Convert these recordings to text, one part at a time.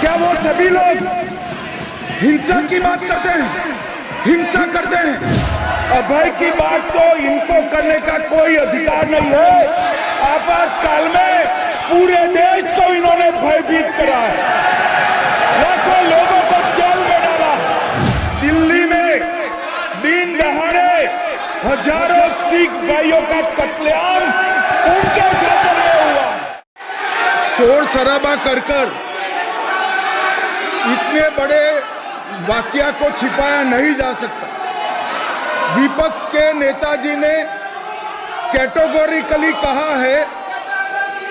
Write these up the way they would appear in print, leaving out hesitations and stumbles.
क्या वो सभी लोग हिंसा की बात करते हैं, हिंसा करते हैं? अभय की बात तो इनको करने का कोई अधिकार नहीं है। आपातकाल में पूरे देश को इन्होंने भयभीत करा है, लाखों लोगों को जेल में डाला। दिल्ली में दिन दहाड़े हजारों सिख भाइयों का कत्लेआम उनके शासन में हुआ। शोर शराबा कर इतने बड़े वाकया को छिपाया नहीं जा सकता। विपक्ष के नेताजी ने कैटेगोरिकली कहा है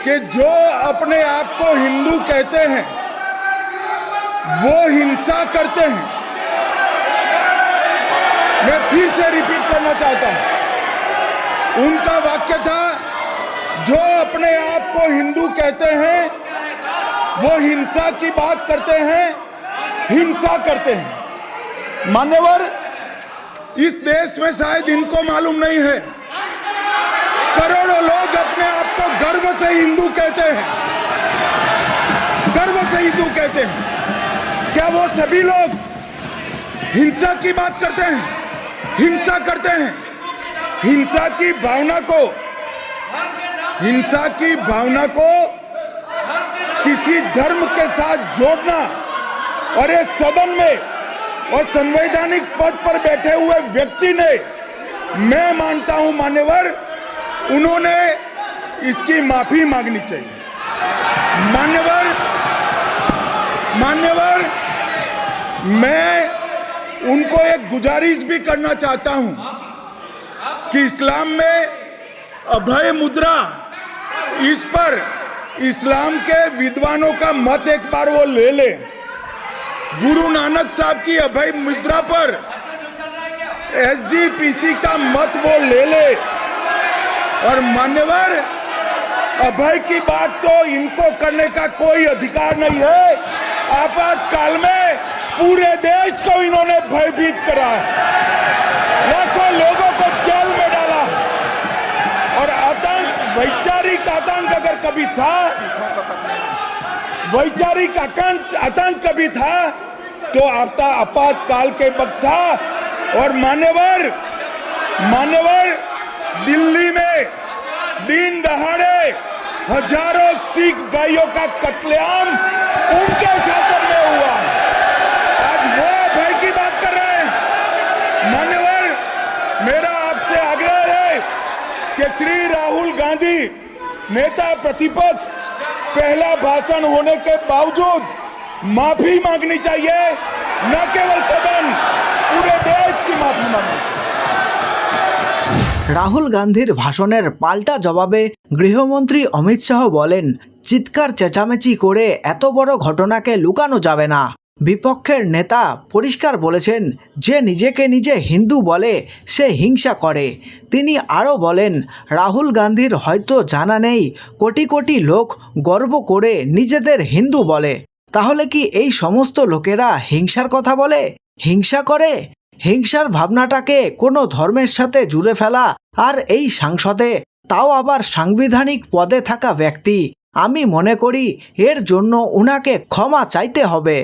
कि जो अपने आप को हिंदू कहते हैं वो हिंसा करते हैं। मैं फिर से रिपीट करना चाहता हूं, उनका वाक्य था जो अपने आप को हिंदू कहते हैं वो हिंसा की बात करते हैं, हिंसा करते हैं। मान्यवर, इस देश में शायद इनको मालूम नहीं है, करोड़ों लोग अपने आप को गर्व से हिंदू कहते हैं, गर्व से हिंदू कहते हैं। क्या वो सभी लोग हिंसा की बात करते हैं, हिंसा करते हैं? हिंसा की भावना को किसी धर्म के साथ जोड़ना और इस सदन में और संवैधानिक पद पर बैठे हुए व्यक्ति ने, मैं मानता हूं मान्यवर, उन्होंने इसकी माफी मांगनी चाहिए। मान्यवर, मैं उनको एक गुजारिश भी करना चाहता हूं कि इस्लाम में अभय मुद्रा, इस पर इस्लाम के विद्वानों का मत एक बार वो ले ले। गुरु नानक साहब की अभय मुद्रा पर SGPC का मत वो ले ले। और मान्यवर, अभय की बात तो इनको करने का कोई अधिकार नहीं है। आपातकाल में पूरे देश को इन्होंने भयभीत करा है, लाखों लोगों को जेल में डाला। और आतंक, वैचारिक आतंक अगर कभी था, वैचारिक आतंक कभी था तो आपातकाल के वक्त था। और मान्यवर, दिल्ली में दिन दहाड़े हजारों सिख भाइयों का कत्लेआम उनके शासन में हुआ। आज वो भय की बात कर रहे हैं। मान्यवर, मेरा आपसे आग्रह है कि श्री राहुल गांधी, नेता प्रतिपक्ष, पहला भाषण होने के बावजूद माफी मांगनी चाहिए, न केवल सदन, पूरे देश की माफी मांगनी चाहिए। রাহুল গান্ধীর ভাষণের পাল্টা জবাবে গৃহমন্ত্রী অমিত শাহ বলেন, চিৎকার চেঁচামেচি করে এত বড় ঘটনাকে লুকানো যাবে না। বিপক্ষের নেতা পরিষ্কার বলেছেন, যে নিজেকে নিজে হিন্দু বলে সে হিংসা করে। তিনি আরও বলেন, রাহুল গান্ধীর হয়তো জানা নেই কোটি কোটি লোক গর্ব করে নিজেদের হিন্দু বলে। তাহলে কি এই সমস্ত লোকেরা হিংসার কথা বলে, হিংসা করে? হিংসার ভাবনাটাকে কোনো ধর্মের সাথে জুড়ে ফেলা, আর এই সাংসদে, তাও আবার সাংবিধানিক পদে থাকা ব্যক্তি, আমি মনে করি এর জন্য উনাকে ক্ষমা চাইতে হবে।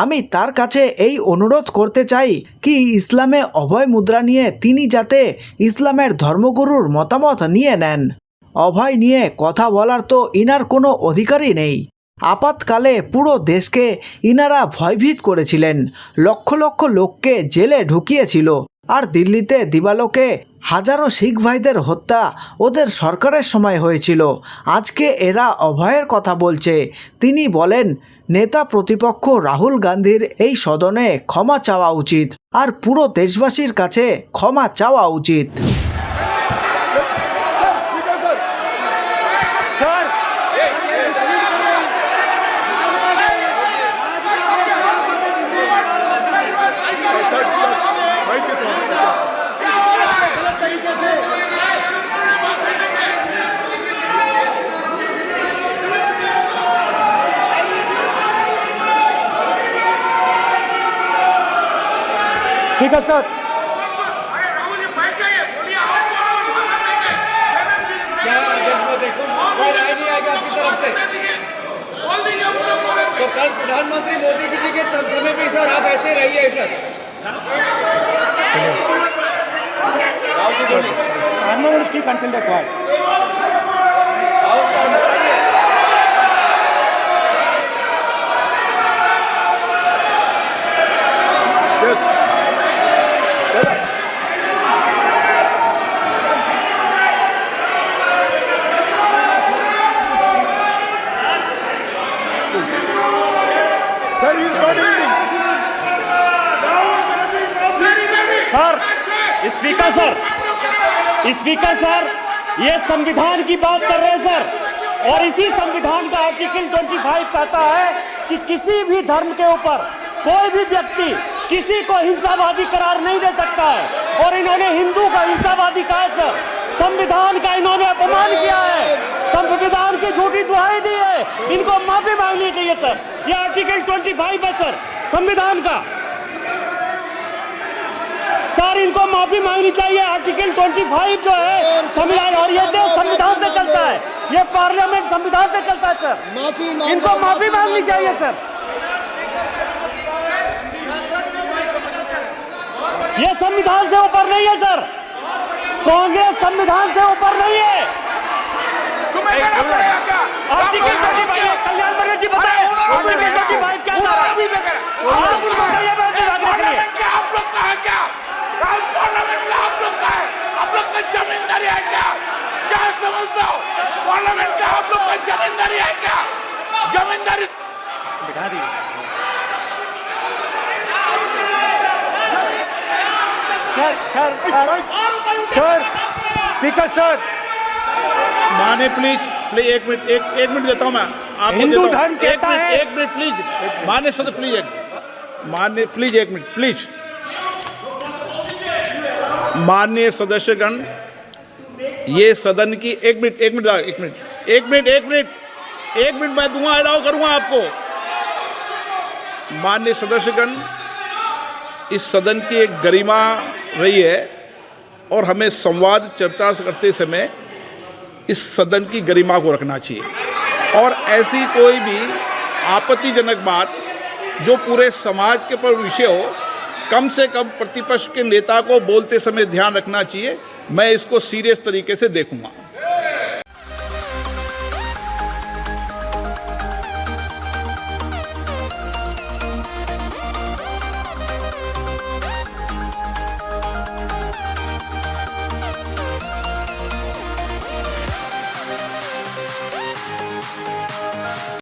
আমি তার কাছে এই অনুরোধ করতে চাই কি ইসলামে অভয় মুদ্রা নিয়ে তিনি যাতে ইসলামের ধর্মগুরুর মতামত নিয়ে নেন। অভয় নিয়ে কথা বলার তো ইনার কোনো অধিকারই নেই। আপাতকালে পুরো দেশকে ইনারা ভয়ভীত করেছিলেন, লক্ষ লক্ষ লোককে জেলে ঢুকিয়েছিল। আর দিল্লিতে দিবালোকে হাজারো শিখ ভাইদের হত্যা ওদের সরকারের সময় হয়েছিল। আজকে এরা অভয়ের কথা বলছে। তিনি বলেন, নেতা প্রতিপক্ষ রাহুল গান্ধীর এই সদনে ক্ষমা চাওয়া উচিত, আর পুরো দেশবাসীর কাছে ক্ষমা চাওয়া উচিত। स्पीकर सर, तो कल सर प्रधानमंत्री मोदी जी के समय भी सर आप ऐसे रहिए sir. Everyone speak until they quiet. Sir, he is not reading. Sir speaker sir ये संविधान की बात कर रहे हैं सर, और इसी संविधान का आर्टिकल 25 कहता है कि किसी भी धर्म के ऊपर कोई भी व्यक्ति किसी को हिंसावादी करार नहीं दे सकता है, और इन्होंने हिंदू का हिंसावादी कहा है सर। संविधान का इन्होंने अपमान किया है, संविधान की झूठी दुहाई दी है, इनको माफी मांगनी चाहिए सर। ये आर्टिकल 25 है सर संविधान का, सर इनको माफी मांगनी चाहिए। आर्टिकल 25 जो है संविधान, और ये देश संविधान से चलता है, ये पार्लियामेंट संविधान से चलता है सर, इनको माफी मांगनी चाहिए सर। ये संविधान से ऊपर नहीं है सर, कांग्रेस संविधान से ऊपर नहीं है। आर्टिकल 25 कल्याण बनर्जी जी बताए आर्टिकल 25 क्या था? आप उनको कहिए आप लोग कहा क्या? पार्लियामेंट का आप लोग का है, आप लोग का जमींदारी है क्या? क्या समझते हो? पार्लियामेंट का आप लोग का जमींदारी है क्या? जमींदारी बिठा दी सर स्पीकर सर। माने प्लीज एक मिनट देता हूं मैं आपको। हिंदू धर्म कहता है। एक मिनट प्लीज माने सदस्य प्लीज एक मिनट प्लीज। माननीय सदस्यगण, ये सदन की एक मिनट मैं दूंगा, अलाउ करूंगा आपको। माननीय सदस्यगण, इस सदन की एक गरिमा रही है और हमें संवाद चर्चा करते समय इस सदन की गरिमा को रखना चाहिए, और ऐसी कोई भी आपत्तिजनक बात जो पूरे समाज के पर विषय हो, कम से कम प्रतिपक्ष के नेता को बोलते समय ध्यान रखना चाहिए। मैं इसको सीरियस तरीके से देखूंगा।